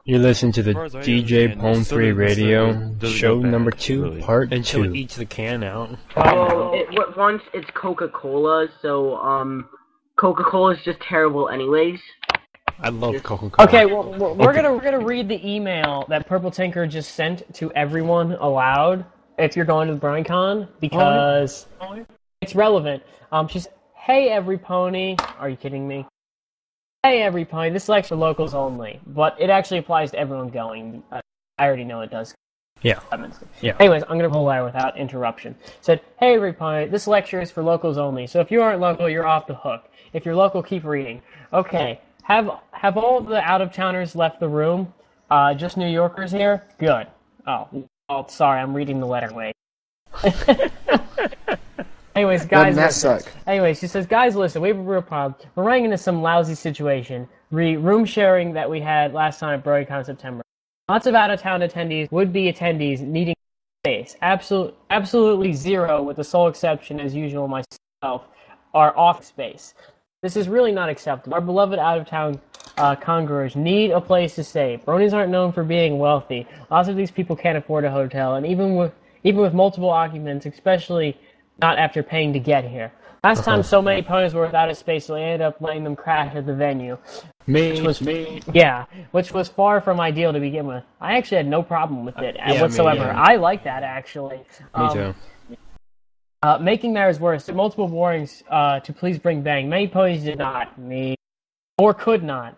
You listen to the DJ Pon3 Radio, show number 2, part 2. Until it eats the can out. Well, once it's Coca-Cola, so, Coca-Cola is just terrible anyways. I love Coca-Cola. Okay, well, we're gonna read the email that Purple Tinker just sent to everyone aloud if you're going to the BronyCon, because it's relevant. She said, "Hey, every pony." Are you kidding me? Hey, every pony. This lecture for locals only, but it actually applies to everyone going. I already know it does. Yeah. Yeah. Anyways, I'm gonna pull that without interruption. Said, "Hey, every pony. This lecture is for locals only. So if you aren't local, you're off the hook. If you're local, keep reading." Okay. Have all of the out-of-towners left the room? Just New Yorkers here? Good. Oh, sorry, I'm reading the letter. Wait. Anyways, guys. That suck. Anyways, she says, "Guys, listen, we have a real problem. We're running into some lousy situation. Room sharing that we had last time at BronyCon in September. Lots of out-of-town attendees, would-be attendees, needing space. Absolutely zero, with the sole exception, as usual, myself, are off space. This is really not acceptable. Our beloved out-of-town conquerors need a place to stay. Bronies aren't known for being wealthy. Lots of these people can't afford a hotel, and even with multiple occupants, especially not after paying to get here. Last time so many ponies were without a space, so they ended up letting them crash at the venue. Which was far from ideal to begin with. I actually had no problem with it whatsoever. I like that, actually. Me too. Making matters worse, there were multiple warnings to please bring bang. Many ponies did not, or could not.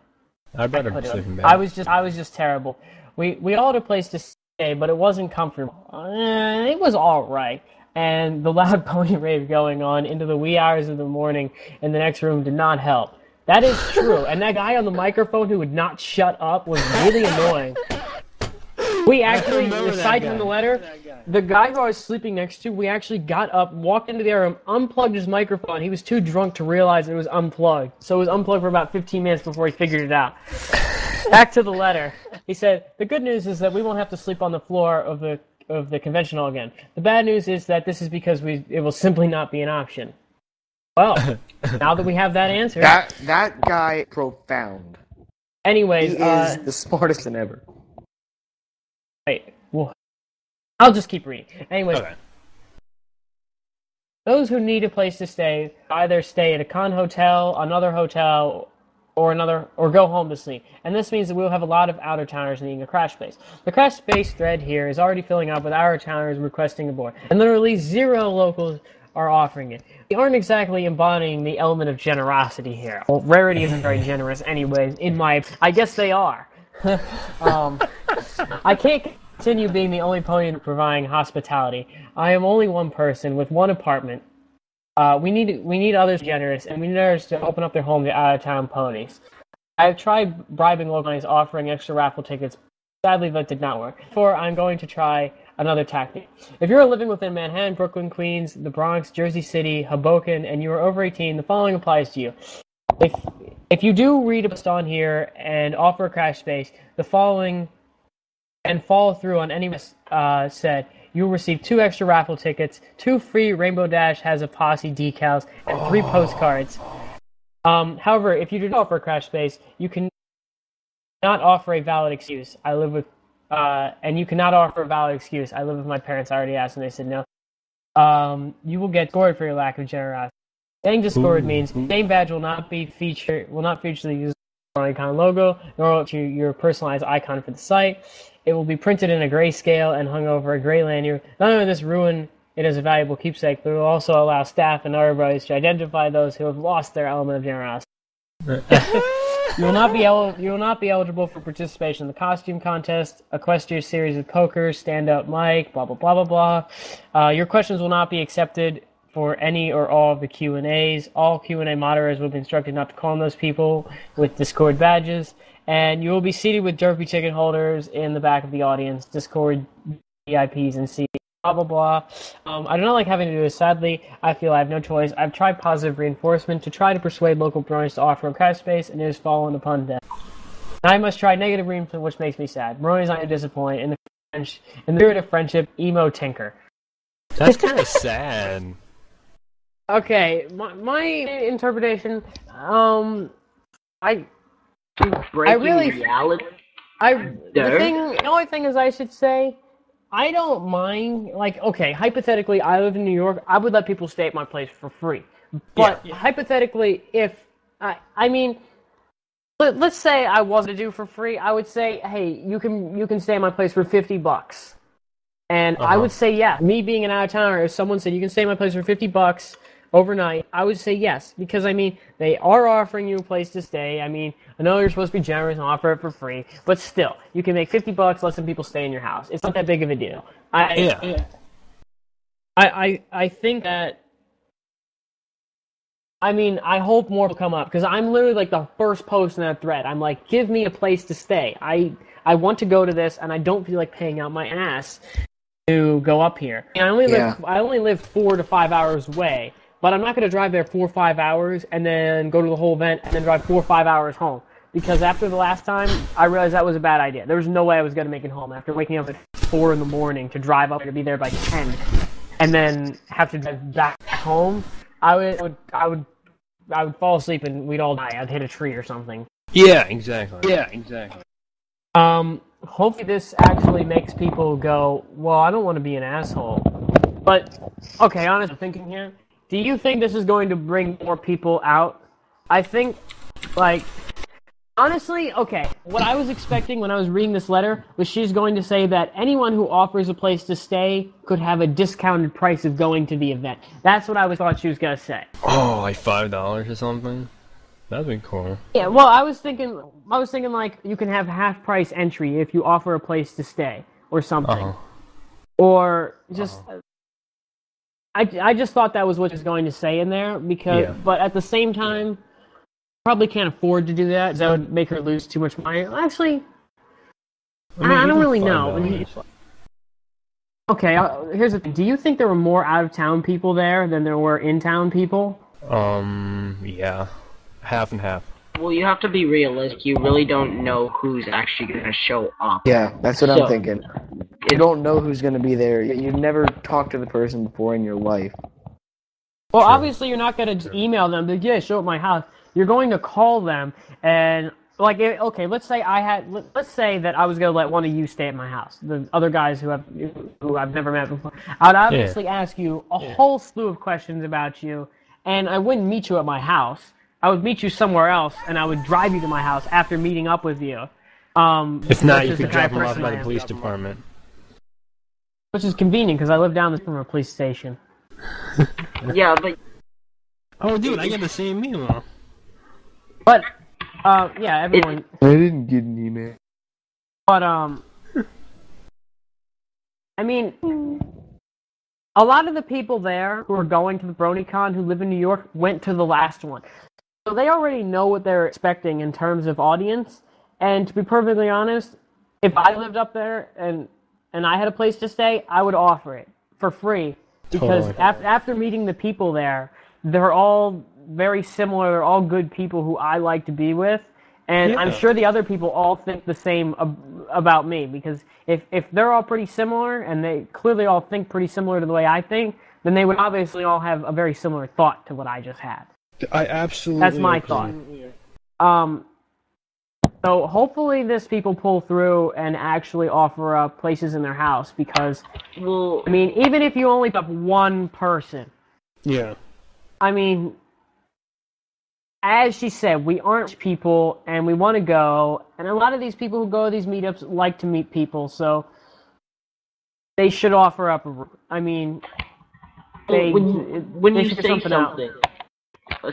I'd better be sleeping bag. I was just terrible. We all had a place to stay, but it wasn't comfortable. It was all right. And the loud pony rave going on into the wee hours of the morning in the next room did not help. That is true. And that guy on the microphone who would not shut up was really annoying. We actually, aside from the letter, the guy who I was sleeping next to, we actually got up, walked into the other room, unplugged his microphone. He was too drunk to realize it was unplugged. So it was unplugged for about 15 minutes before he figured it out. Back to the letter. He said, "The good news is that we won't have to sleep on the floor of the convention hall again. The bad news is that this is because it will simply not be an option." Well, now that we have that answer. That guy profound. Anyways, he is the smartest than ever. Wait, well, I'll just keep reading. Anyways, okay. Those who need a place to stay either stay at a con hotel, another hotel, or go home to sleep. And this means that we'll have a lot of out-of-towners needing a crash space. The crash space thread here is already filling up with out-of-towners requesting a board, and literally zero locals are offering it. We aren't exactly embodying the element of generosity here. Well, Rarity isn't very generous anyways, I guess they are. I can't continue being the only pony providing hospitality. I am only one person with one apartment. We need others generous, and we need others to open up their home to out-of-town ponies. I have tried bribing local ponies, offering extra raffle tickets. Sadly, that did not work. Therefore, I'm going to try another tactic. If you're living within Manhattan, Brooklyn, Queens, the Bronx, Jersey City, Hoboken, and you are over 18, the following applies to you. If you do read a post on here and offer a crash space, the following, and follow through on any said, you will receive 2 extra raffle tickets, 2 free Rainbow Dash has a posse decals, and 3 postcards. However, if you do not offer a crash space, you can not offer a valid excuse. And you cannot offer a valid excuse. I live with my parents. I already asked and they said no. You will get scored for your lack of generosity. Getting discovered means name badge will not feature the user icon logo, nor will your personalized icon for the site. It will be printed in a grayscale and hung over a gray lanyard. Not only will this ruin it as a valuable keepsake, but it will also allow staff and other bodies to identify those who have lost their element of generosity. You will not be eligible for participation in the costume contest, equestrian series of poker, stand-up mic, blah blah blah blah blah. Your questions will not be accepted for any or all of the Q&As. All Q&A moderators will be instructed not to call on those people with Discord badges, and you will be seated with derpy ticket holders in the back of the audience, Discord VIPs and C. Blah blah blah. I do not like having to do this. Sadly, I feel I have no choice. I've tried positive reinforcement to try to persuade local bronies to offer a crash space, and it has fallen upon death. I must try negative reinforcement, which makes me sad. Bronies aren't to disappoint. In the spirit of friendship, emo tinker. That's kind of sad. Okay, my interpretation. I The only thing is I should say, I don't mind, like, okay, hypothetically, I live in New York, I would let people stay at my place for free. But hypothetically, if, I mean, let's say I wasn't to do for free, I would say, hey, you can stay at my place for $50. And I would say, yeah, me being an out-of-towner, if someone said, you can stay at my place for $50 overnight, I would say yes. Because, I mean, they are offering you a place to stay. I mean, I know you're supposed to be generous and offer it for free, but still, you can make $50, let some people stay in your house. It's not that big of a deal. I think that, I mean, I hope more will come up, because I'm literally like the first post in that thread. I'm like, give me a place to stay. I want to go to this, and I don't feel like paying out my ass to go up here. I only live 4 to 5 hours away, but I'm not going to drive there 4 or 5 hours and then go to the whole event and then drive 4 or 5 hours home. Because after the last time, I realized that was a bad idea. There was no way I was going to make it home after waking up at 4 in the morning to drive up to be there by 10, and then have to drive back home. I would fall asleep and we'd all die. I'd hit a tree or something. Yeah, exactly. Hopefully this actually makes people go, well, I don't want to be an asshole. But, okay, honestly, thinking here, do you think this is going to bring more people out? I think, like, honestly, okay, what I was expecting when I was reading this letter was she's going to say that anyone who offers a place to stay could have a discounted price of going to the event. That's what I thought she was going to say. Oh, like $5 or something? That'd be cool. Yeah, well, I was thinking like you can have half price entry if you offer a place to stay or something, or just. I just thought that was what she was going to say in there but at the same time, probably can't afford to do that. 'Cause that would make her lose too much money. Actually, I don't really know. Okay, here's the thing. Do you think there were more out of town people there than there were in town people? Yeah. Half and half. Well, you have to be realistic. You really don't know who's actually going to show up. Yeah, that's what I'm thinking. You don't know who's going to be there. You've never talked to the person before in your life. Well, obviously you're not going to email them, but yeah, show up my house. You're going to call them, and like, okay, let's say that I was going to let one of you stay at my house. The other guys who I've never met before. I would obviously ask you a whole slew of questions about you, and I wouldn't meet you at my house. I would meet you somewhere else, and I would drive you to my house after meeting up with you. If not, you could drop them off by the police department. Which is convenient, because I live down from a police station. Yeah, but... Oh, dude, I get the same email. But, yeah, everyone... I didn't get an email. But, I mean... A lot of the people there who are going to the BronyCon who live in New York went to the last one. So they already know what they're expecting in terms of audience. And to be perfectly honest, if I lived up there and I had a place to stay, I would offer it for free. Because after meeting the people there, they're all very similar. They're all good people who I like to be with. And I'm sure the other people all think the same about me. Because if they're all pretty similar, and they clearly all think pretty similar to the way I think, then they would obviously all have a very similar thought to what I just had. I absolutely That's my thought. So hopefully this people pull through and actually offer up places in their house, because, I mean, even if you only pick up one person, I mean, as she said, we aren't people, and we want to go, and a lot of these people who go to these meetups like to meet people, so they should offer up I mean, when you should say something,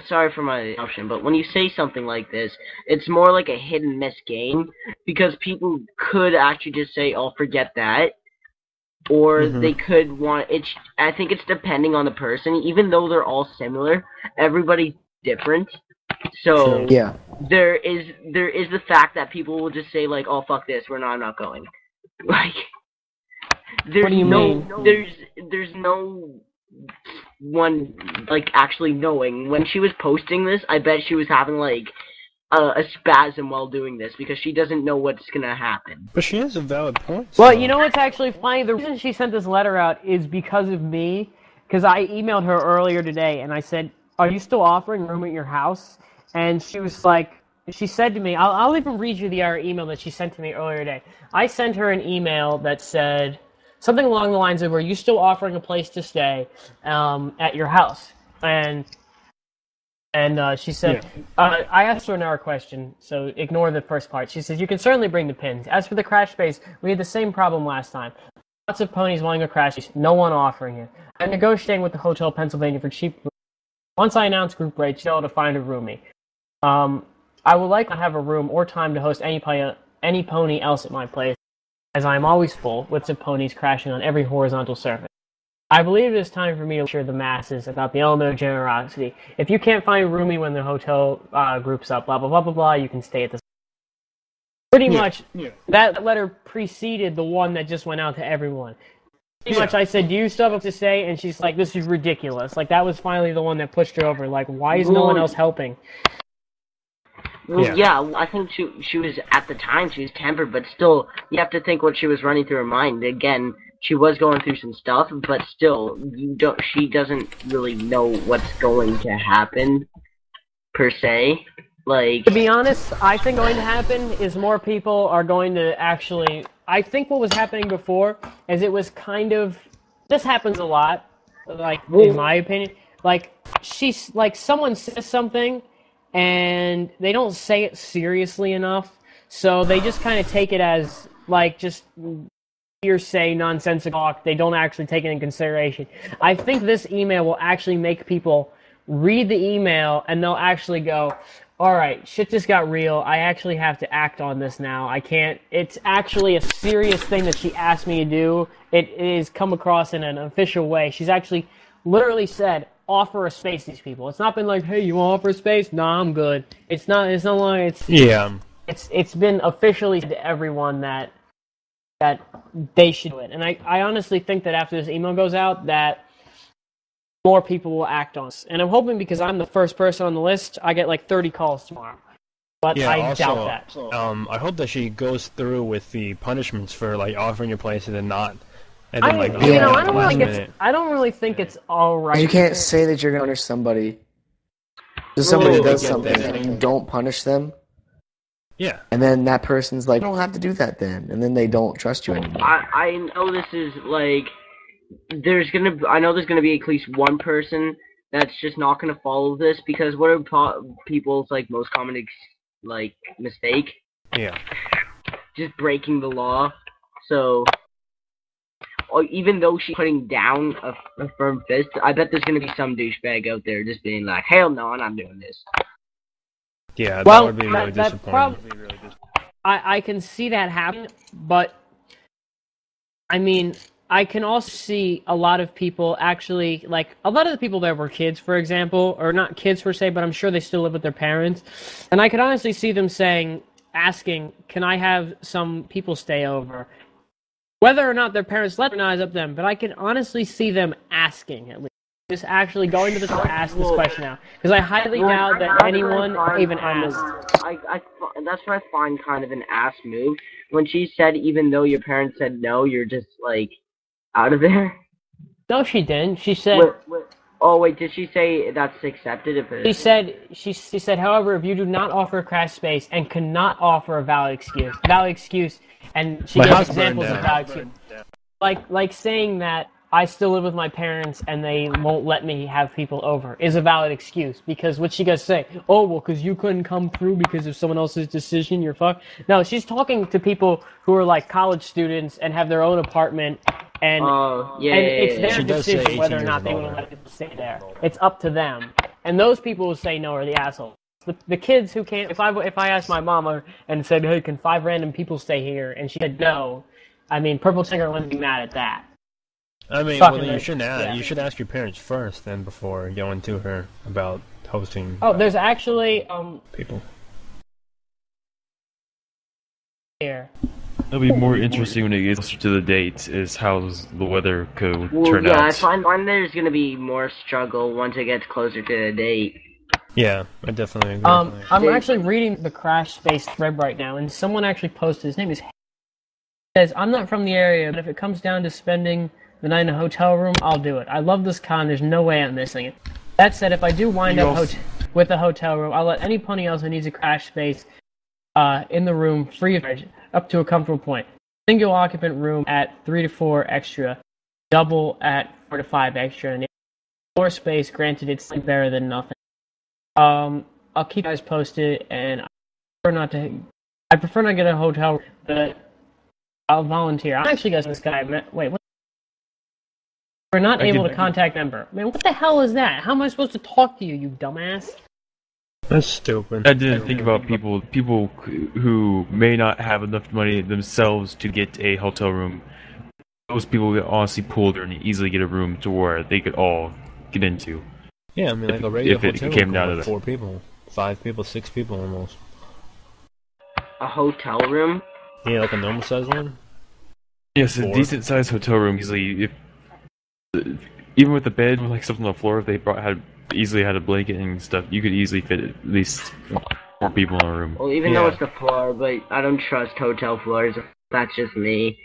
sorry for my option, but when you say something like this, it's more like a hit and miss game, because people could actually just say, "Oh, forget that," or they could want it. I think it's depending on the person. Even though they're all similar, everybody's different. So there is the fact that people will just say like, "Oh, fuck this, I'm not going." Like, what do you mean? There's no one like actually knowing. When she was posting this, I bet she was having like a spasm while doing this, because she doesn't know what's gonna happen. But she has a valid point. Well, you know what's actually funny? The reason she sent this letter out is because of me, because I emailed her earlier today and I said, "Are you still offering room at your house?" And she was like, she said to me, I'll even read you the email that she sent to me earlier today. I sent her an email that said something along the lines of, "Are you still offering a place to stay at your house?" And she said, I asked her another question, so ignore the first part. She says, "You can certainly bring the pins. As for the crash space, we had the same problem last time. Lots of ponies wanting a crash space, no one offering it. I'm negotiating with the Hotel Pennsylvania for cheap rooms. Once I announce group rates, you'll be able to find a roomie. I would like to have a room or time to host any pony else at my place, as I am always full, with some ponies crashing on every horizontal surface. I believe it is time for me to assure the masses about the element of generosity. If you can't find a roomie when the hotel groups up, blah, blah, blah, blah, blah, you can stay at the..." Pretty much, that letter preceded the one that just went out to everyone. Pretty much, I said, "Do you still have to stay?" And she's like, "This is ridiculous." Like, that was finally the one that pushed her over. Like, why is no one else helping? Well, yeah, I think she was, at the time, she was tempered, but still, you have to think what she was running through her mind. Again, she was going through some stuff, but still, she doesn't really know what's going to happen, per se. Like, to be honest, I think going to happen is more people are going to actually... I think what was happening before is it was kind of... This happens a lot, like, in my opinion. Like, someone says something, and they don't say it seriously enough, so they just kind of take it as, like, just hearsay, nonsensical. They don't actually take it in consideration. I think this email will actually make people read the email, and they'll actually go, "Alright, shit just got real. I actually have to act on this now. I can't..." It's actually a serious thing that she asked me to do. It is come across in an official way. She's actually literally said, "Offer a space to these people." It's not been like, "Hey, you want to offer a space?" "Nah, I'm good." It's not like it's been officially said to everyone that they should do it. And I honestly think that after this email goes out, that more people will act on this. And I'm hoping, because I'm the first person on the list, I get like 30 calls tomorrow. But I doubt that. I hope that she goes through with the punishments for like offering your place and then not. And then, I don't really think it's all right. You can't say that you're going to punish somebody. So somebody does something and you don't punish them. Yeah. And then that person's like, "You don't have to do that then." And then they don't trust you anymore. I know this is like... I know there's gonna be at least one person that's just not gonna follow this, because what are people's like most common mistake? Yeah. Just breaking the law. So, even though she's putting down a firm fist, I bet there's gonna be some douchebag out there just being like, "Hell no, I'm not doing this." Yeah, that would be really disappointing. I can see that happen, but I mean, I can also see a lot of people actually, like, a lot of the people that were kids, for example, or not kids per se, but I'm sure they still live with their parents, and I could honestly see them asking, "Can I have some people stay over?" Whether or not their parents let them, is up to them, but I can honestly see them asking, at least. Just actually going to the store to ask this question now. Because I highly doubt that anyone even asked. That's what I find kind of an ass move. When she said, even though your parents said no, you're just, like, out of there? No, she didn't. She said... Oh, wait, did she say that's accepted? She said, "However, if you do not offer a crash space and cannot offer a valid excuse, and she gives examples of valid excuse. Like saying that I still live with my parents and they won't let me have people over is a valid excuse, because what she goes say, "Oh, well, because you couldn't come through because of someone else's decision, you're fucked." No, she's talking to people who are like college students and have their own apartment, and it's their decision whether or not they want to let people stay there. It's up to them. And those people who say no are the assholes. The kids who can't... If I asked my mama and said, "Hey, can 5 random people stay here?" and she said no, I mean, Purple Singer wouldn't be mad at that. I mean, well, then you should ask your parents first, then, before going to her about hosting. Oh, there's actually people here. It'll be more interesting when it gets closer to the dates, is how the weather could turn out. Yeah, I find there's gonna be more struggle once it gets closer to the date. Yeah, I definitely agree. I'm actually reading the Crash Space thread right now, and someone actually posted. His name is. Says, "I'm not from the area, but if it comes down to spending the night in a hotel room, I'll do it. I love this con, there's no way I'm missing it. That said, if I do wind up with a hotel room. I'll let any pony else who needs a crash space in the room free of charge up to a comfortable point. Single occupant room at 3 to 4 extra, double at 4 to 5 extra, and more space. Granted, it's better than nothing. I'll keep you guys posted, and I prefer not get a hotel room, but I'll volunteer. I'm actually guessing this guy. Wait, what? We're not able to contact member. Man, what the hell is that? How am I supposed to talk to you, you dumbass? That's stupid. I didn't think about people who may not have enough money themselves to get a hotel room. Those people get honestly pooled and easily get a room to where they could all get into. Yeah, I mean, like a regular if it hotel came room down with to 4 people, 5 people, 6 people almost. A hotel room? Yeah, like a normal size one? Yes, a 4. decent sized hotel room easily. Even with the bed, like stuff on the floor, if they easily had a blanket and stuff, you could easily fit at least 4 people in a room. Well, even though it's the floor, but I don't trust hotel floors. That's just me.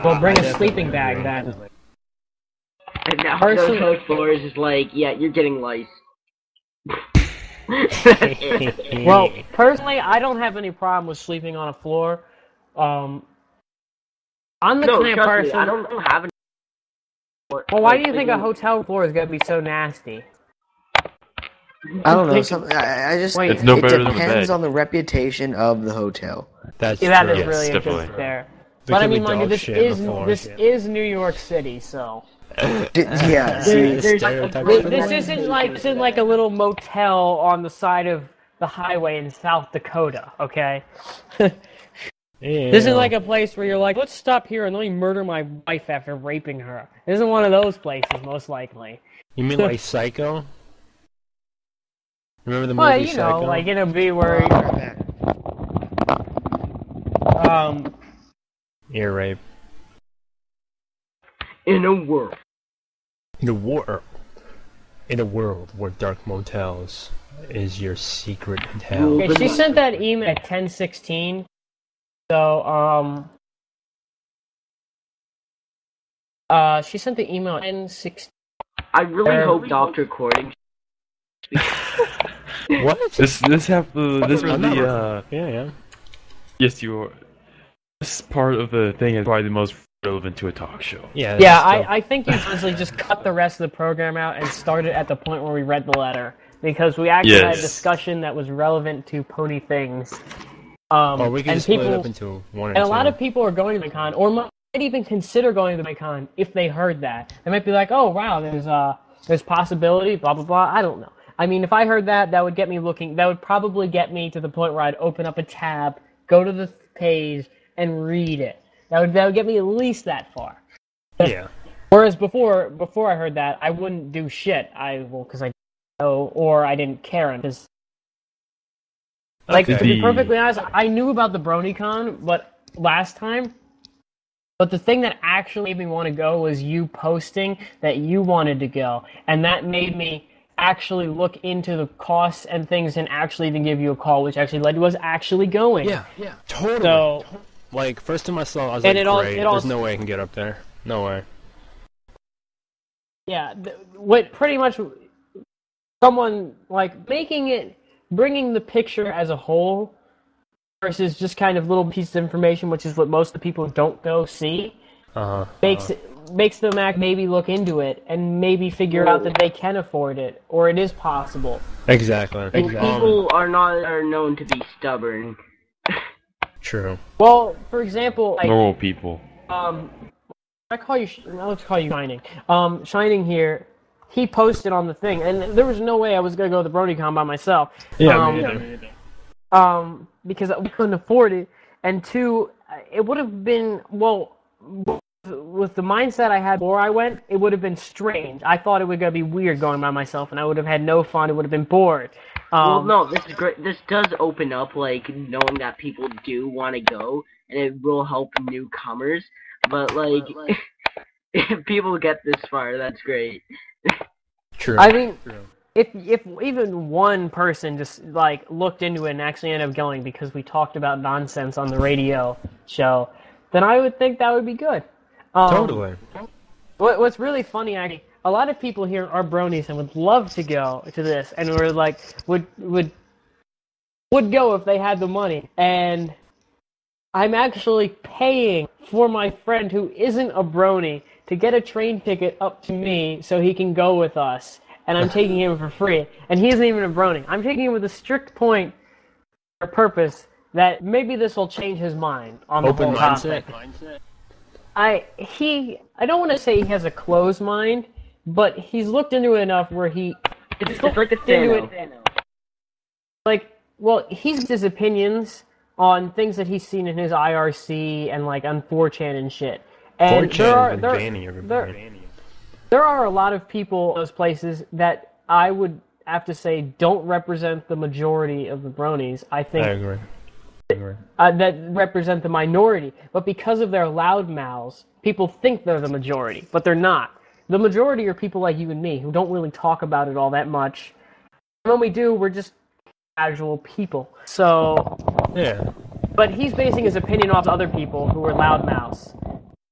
Well, bring a sleeping bag then. And now hotel floors is like, yeah, you're getting lice. Well, personally, I don't have any problem with sleeping on a floor. I'm the kind of person. I don't have any. Well, why do you think a hotel floor is gonna be so nasty? I don't know. I just Wait, it's no it better than a depends bed. on the reputation of the hotel. That's that true. is really Yes, interesting definitely. there. There But I could be mean, mind you, dog shit on the floor. is New York City, so Yeah, see, this isn't like a little motel on the side of the highway in South Dakota, okay? Yeah. This isn't like a place where you're like, let's stop here and let me murder my wife after raping her. This isn't one of those places, most likely. You mean like Psycho? Remember the movie Well, you Psycho? know, like it'll be where Ear rape. In a world. In a world where dark motels is your secret hell. okay, she sent that email at 10:16. So, she sent the email at 10:16. I really hope Dr. Cording. What? This was the Yeah. yes, you are. This part of the thing is probably the most relevant to a talk show. Yeah. Yeah, I think you honestly just cut the rest of the program out and started at the point where we read the letter, because we actually had a Yes. discussion that was relevant to pony things. Or we can and split people, it up into 1 and and 2. a lot of people are going to the con, or might even consider going to the con if they heard that. They might be like, "Oh wow, there's possibility, blah blah blah." I don't know. I mean, if I heard that, that would get me looking. That would probably get me to the point where I'd open up a tab, go to the page, and read it. That would get me at least that far. Yeah. Whereas before I heard that, I wouldn't do shit. Because I didn't know, or I didn't care. Because, like, to be perfectly honest, I knew about the BronyCon, but last time. But the thing that actually made me want to go was you posting that you wanted to go, and that made me actually look into the costs and things, and actually even give you a call, which actually led to us actually going. Yeah. Totally. So, like, first time I saw it, I was and like, it great, all, there's no way I can get up there. No way. yeah, what pretty much someone like bringing the picture as a whole versus just kind of little pieces of information, which is what most of the people who don't go see, makes them maybe look into it and maybe figure out that they can afford it or it is possible. Exactly. And people are known to be stubborn. True. Well, for example, like, Normal people. let's call you Shining. Shining here, he posted on the thing, and there was no way I was gonna go to the BronyCon by myself. Yeah, me neither. Because we couldn't afford it, and 2, it would have been, well, with the mindset I had before I went, it would have been strange. I thought it was gonna be weird going by myself, and I would have had no fun. It would have been bored. Well, no, this is great. This does open up, like, knowing that people do want to go, and it will help newcomers. But, like, if people get this far, that's great. True. I mean, if even one person just like looked into it and actually ended up going because we talked about nonsense on the radio show, then I would think that would be good. Totally. What's really funny, actually, a lot of people here are bronies and would love to go to this, and were like, would go if they had the money. And I'm actually paying for my friend who isn't a brony to get a train ticket up to me so he can go with us. And I'm taking him for free. And he isn't even a brony. I'm taking him with a strict point or purpose that maybe this will change his mind on the whole topic. I don't want to say he has a closed mind, but he's looked into it enough where it's like a Thanos. Like, well, he's his opinions on things that he's seen in his IRC and like on 4chan and shit. And 4chan there are a lot of people in those places that I would have to say don't represent the majority of the bronies. I think I agree. that represent the minority. But because of their loud mouths, people think they're the majority, but they're not. The majority are people like you and me who don't really talk about it all that much. And when we do, we're just casual people. So, yeah. But he's basing his opinion off other people who are loudmouths.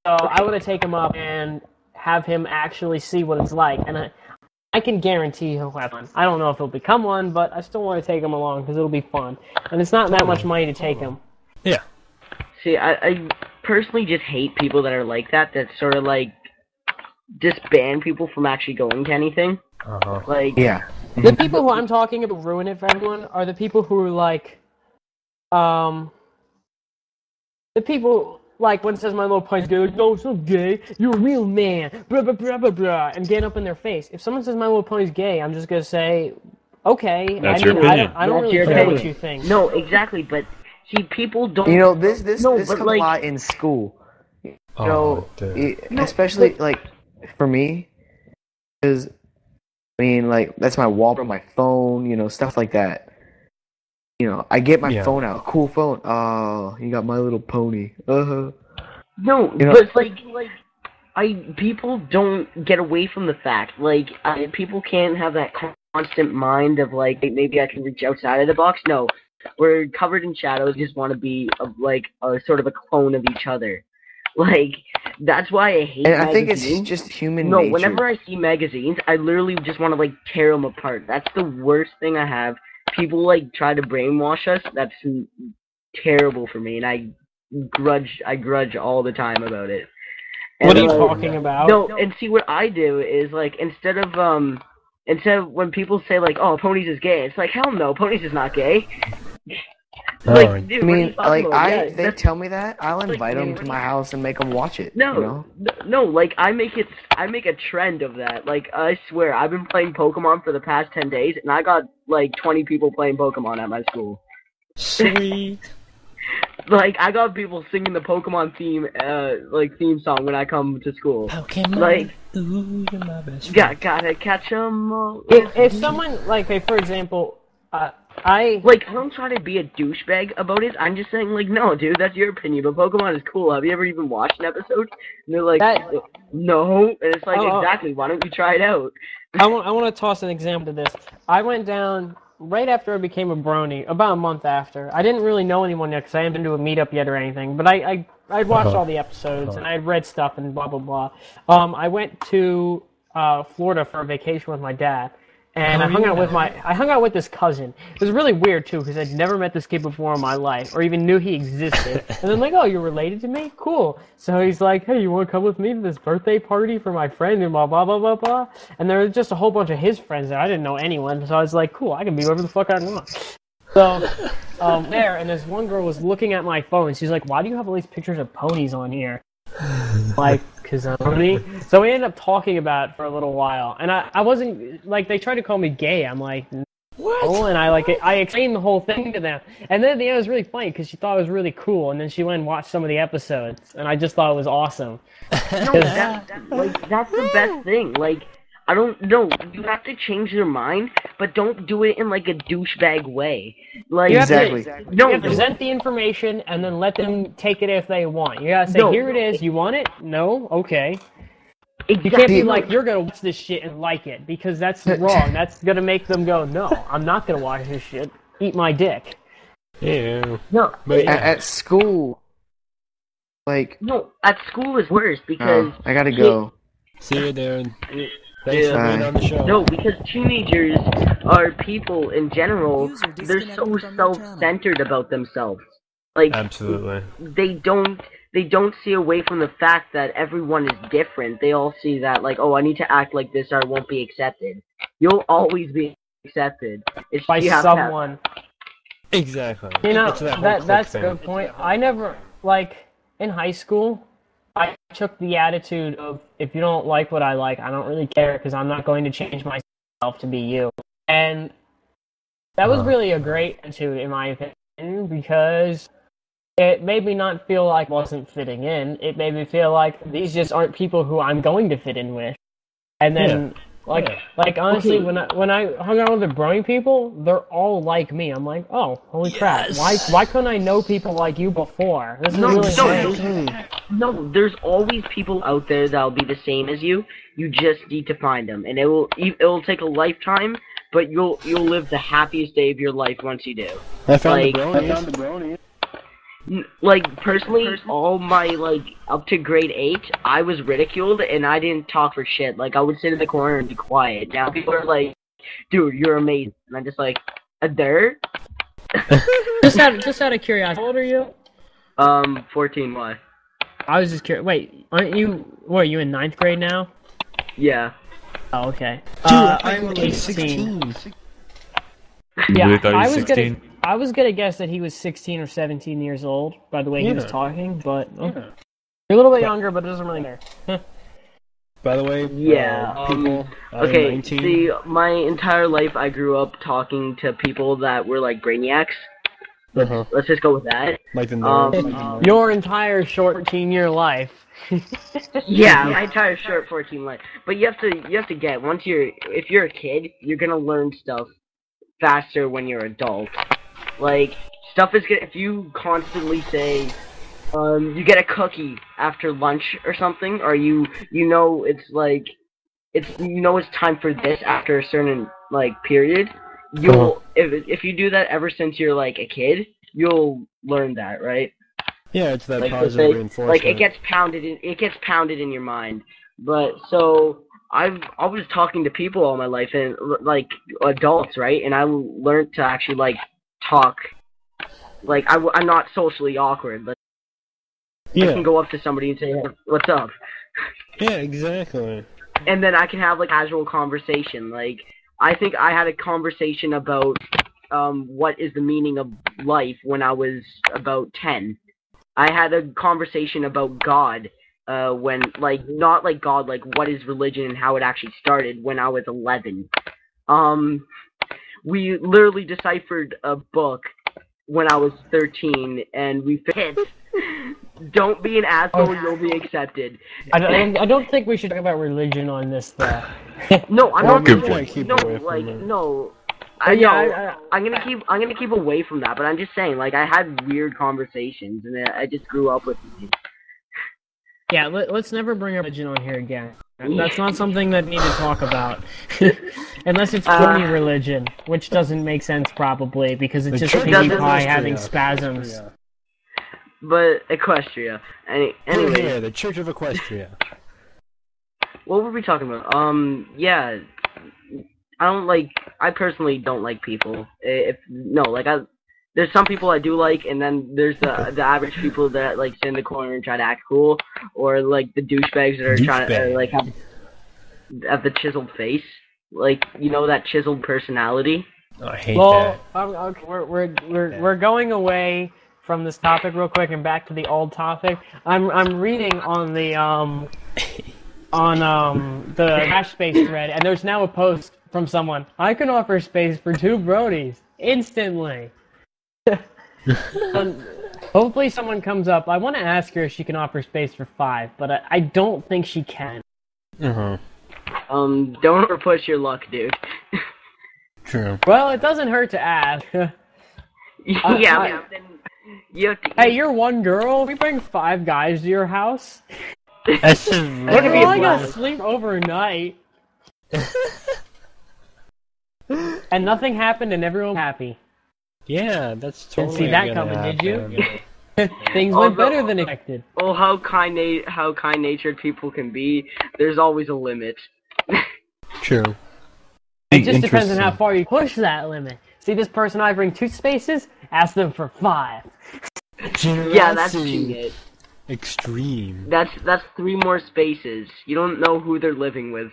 So I want to take him up and have him actually see what it's like. And I can guarantee he'll have fun. I don't know if he'll become one, but I still want to take him along because it'll be fun. And it's not that much money to take him. Yeah. See, I personally just hate people that are like that sort of like disband people from actually going to anything. Uh-huh. Like, Yeah. The people who I'm talking about ruin it for everyone are the people who are like, the people like when it says My Little Pony's gay, like, no, it's not gay, you're a real man, blah blah blah blah blah, and get up in their face. If someone says My Little Pony's gay, I'm just gonna say, okay. That's your opinion. I don't really care what you think. No, exactly, but see, people don't. You know, this No, comes but, a like- lot in school. Dude. Especially like for me, because I mean, like that's my wallpaper, my phone, you know, stuff like that. You know, I get my phone out, cool phone. Oh, you got My Little Pony. No, You know- but people don't get away from the fact. Like, people can't have that constant mind of like, hey, maybe I can reach outside of the box. No, we're covered in shadows. Just want to be a sort of a clone of each other. Like, that's why I hate. And magazines. I think it's just human nature. No, whenever I see magazines, I literally just want to like tear them apart. That's the worst thing I have. People like try to brainwash us. That's terrible for me, and I grudge all the time about it. What are you And, talking about? No, and see what I do is like instead of when people say like, oh, Ponies is gay, it's like, hell no, Ponies is not gay. Like, dude, I what are you mean, talking like about? Yeah, they that's- tell me that, I'll like, invite them to my house and make them watch it. No, you know? no, like I make a trend of that. Like I swear, I've been playing Pokemon for the past 10 days, and I got like 20 people playing Pokemon at my school. Sweet. Like I got people singing the Pokemon theme song when I come to school. Pokemon. Like, ooh, you're my best friend. gotta catch 'em all. If someone like, for example, I don't try to be a douchebag about it. I'm just saying, like, no, dude, that's your opinion, but Pokemon is cool. Have you ever even watched an episode? And they're like, no. And it's like, exactly, why don't you try it out? I want to toss an example to this. I went down right after I became a brony, about a month after. I didn't really know anyone yet because I hadn't been to a meetup yet or anything, but I'd watched all the episodes and I'd read stuff and blah, blah, blah. I went to Florida for a vacation with my dad. And I hung out with this cousin. It was really weird too, because I'd never met this kid before in my life, or even knew he existed. And then like, oh, you're related to me? Cool. So he's like, hey, you want to come with me to this birthday party for my friend and blah blah blah blah blah. And there was just a whole bunch of his friends there. I didn't know anyone, so I was like, cool, I can be whoever the fuck I want. So there, and this one girl was looking at my phone. She's like, why do you have all these pictures of ponies on here? Like, cause pony. So we ended up talking about it for a little while, and I wasn't like, they tried to call me gay. I'm like, what? Oh, and I explained the whole thing to them, and then at the end it was really funny because she thought it was really cool, and then she went and watched some of the episodes, and I just thought it was awesome. No, that's the best thing. Like, I don't know. You have to change your mind, but don't do it in like a douchebag way. Like, Exactly. You have to present the information and then let them take it if they want. You gotta say, here it is. You want it? No? Okay. Exactly. You can't be like, you're gonna watch this shit and like it, because that's wrong. That's gonna make them go, no, I'm not gonna watch this shit. Eat my dick. Yeah. No. But yeah. At school, like, No, at school is worse because I gotta go. See you, dude. Thanks for being on the show. No, because teenagers are people in general. They're so self-centered about themselves. Like, absolutely. They don't see away from the fact that everyone is different. They all see that, like, oh, I need to act like this or I won't be accepted. You'll always be accepted. It's by someone. Exactly. You know, that's a good point. I never, like, in high school, I took the attitude of, if you don't like what I like, I don't really care because I'm not going to change myself to be you. And that was really a great attitude, in my opinion, because it made me not feel like I wasn't fitting in. It made me feel like these just aren't people who I'm going to fit in with. And then... Like honestly, when I hung out with the brony people, they're all like me. I'm like, oh, holy crap! Why couldn't I know people like you before? This is really nice. No, there's always people out there that'll be the same as you. You just need to find them, and it will take a lifetime, but you'll live the happiest day of your life once you do. I found the brony. Like, personally, all my, like, up to grade 8, I was ridiculed, and I didn't talk for shit. Like, I would sit in the corner and be quiet. Now people are like, dude, you're amazing. And I'm just like, there? just out of curiosity, how old are you? 14, why? I was just curious. Wait, aren't you, what, are you in 9th grade now? Yeah. Oh, okay. Dude, I'm only 16. Yeah, really thought he was 16? I was gonna guess that he was 16 or 17 years old by the way he was talking, but you're a little bit younger, but it doesn't really matter. By the way, people. Okay, 19. see, my entire life I grew up talking to people that were like brainiacs. Let's just go with that. Like the nerds. Your entire short 14-year life. Yeah, my entire short 14 life. But you have to get, if you're a kid, you're gonna learn stuff faster when you're adult. Like, stuff is gonna, if you constantly say, you get a cookie after lunch or something, or you know it's like, it's time for this after a certain, like, period, you'll, if you do that ever since you're, like, a kid, you'll learn that, right? Yeah, it's that like, positive reinforcement. Like, it gets pounded in your mind. But, so, I was talking to people all my life, and, like, adults, right? And I learned to actually, like, talk. Like, I'm not socially awkward. Like, I can go up to somebody and say, hey, what's up? Yeah, exactly. And then I can have, like, casual conversation. Like, I think I had a conversation about what is the meaning of life when I was about 10. I had a conversation about God when, like, not like God, like what is religion and how it actually started when I was 11. We literally deciphered a book when I was 13, and we fit. Don't be an asshole, you'll be accepted. I don't think we should talk about religion on this, though. No, I'm not good gonna point. I'm gonna keep away from that, but I'm just saying, like, I had weird conversations, and I just grew up with these. Yeah, let's never bring up religion on here again. That's not something that we need to talk about. Unless it's pony religion, which doesn't make sense probably, because it's just PewDiePie having spasms. But Equestria. Anyway. Yeah, the Church of Equestria. What were we talking about? Yeah. I personally don't like people. There's some people I do like, and then there's the average people that, like, sit in the corner and try to act cool, or, like, the douchebags that are trying to, like, have the chiseled face. Like, you know, that chiseled personality? Oh, I hate that. Okay, we're going away from this topic real quick and back to the old topic. I'm reading on the hash space thread, and there's now a post from someone. I can offer space for 2 bronies instantly. Hopefully someone comes up. I want to ask her if she can offer space for 5, but I don't think she can. Don't overpush your luck, dude. True. Well, it doesn't hurt to ask. Then you have to. Hey, you're one girl. We bring 5 guys to your house. That's just We're only gonna sleep overnight. And nothing happened, and everyone was happy. Yeah, that's totally. Didn't see that coming, did you? Things went better than expected. Oh, how kind-natured people can be. There's always a limit. True. It just depends on how far you push that limit. See this person offering 2 spaces? Ask them for 5. Yeah, that's cheating. Extreme. That's 3 more spaces. You don't know who they're living with.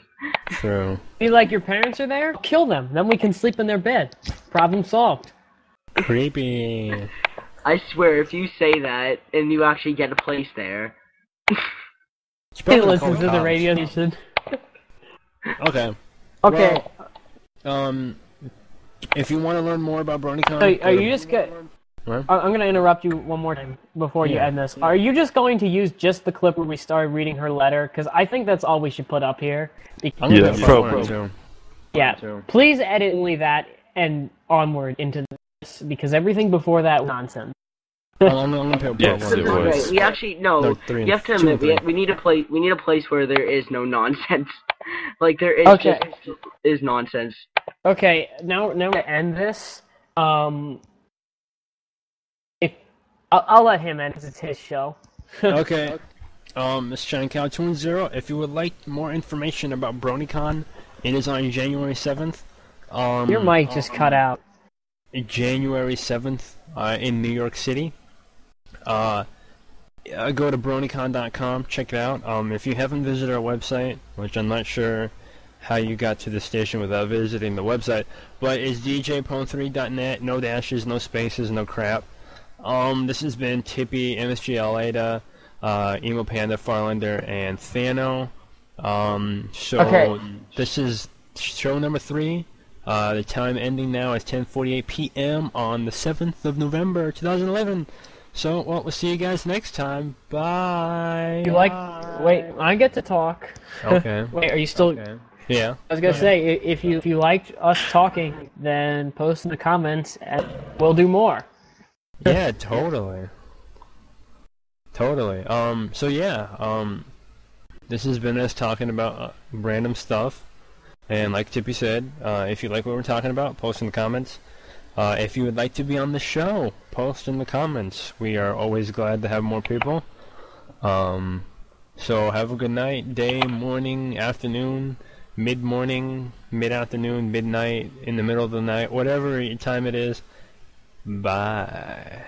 True. Be like your parents are there? Kill them. Then we can sleep in their bed. Problem solved. Creepy. I swear, if you say that and you actually get a place there. He listens to the radio station. Okay. Okay. Well, if you want to learn more about BronyCon, So, are you just I'm going to interrupt you one more time before you end this. Are you just going to use just the clip where we started reading her letter? Because I think that's all we should put up here. Yeah, pro. Yeah, please edit only that and onward into this, because everything before that was nonsense. I'm gonna put Yes, it was. We actually you have to admit we need a place where there is no nonsense. Like there is is nonsense. Okay, now to end this, if I'll let him end because it's his show. Okay. This is ShineCow20. If you would like more information about BronyCon, it is on January 7th. Your mic just cut out. January 7th in New York City. Go to bronycon.com, check it out. If you haven't visited our website, which I'm not sure how you got to the station without visiting the website, but it's djpon3.net, no dashes, no spaces, no crap. This has been Tippy, MSG Aleda, Emo Panda, Farlander, and Thano. This is show number 3. The time ending now is 10:48 p.m. on the 7th of November, 2011. So, well, we'll see you guys next time. Bye. Wait, I get to talk. Okay. Wait, are you still? Okay. Yeah. I was gonna say, if you liked us talking, then post in the comments, and we'll do more. Yeah, totally. Totally. So yeah, this has been us talking about random stuff, and like Tippy said, if you like what we're talking about, post in the comments. If you would like to be on the show, post in the comments. We are always glad to have more people. So have a good night, day, morning, afternoon, mid-morning, mid-afternoon, midnight, in the middle of the night, whatever time it is. Bye.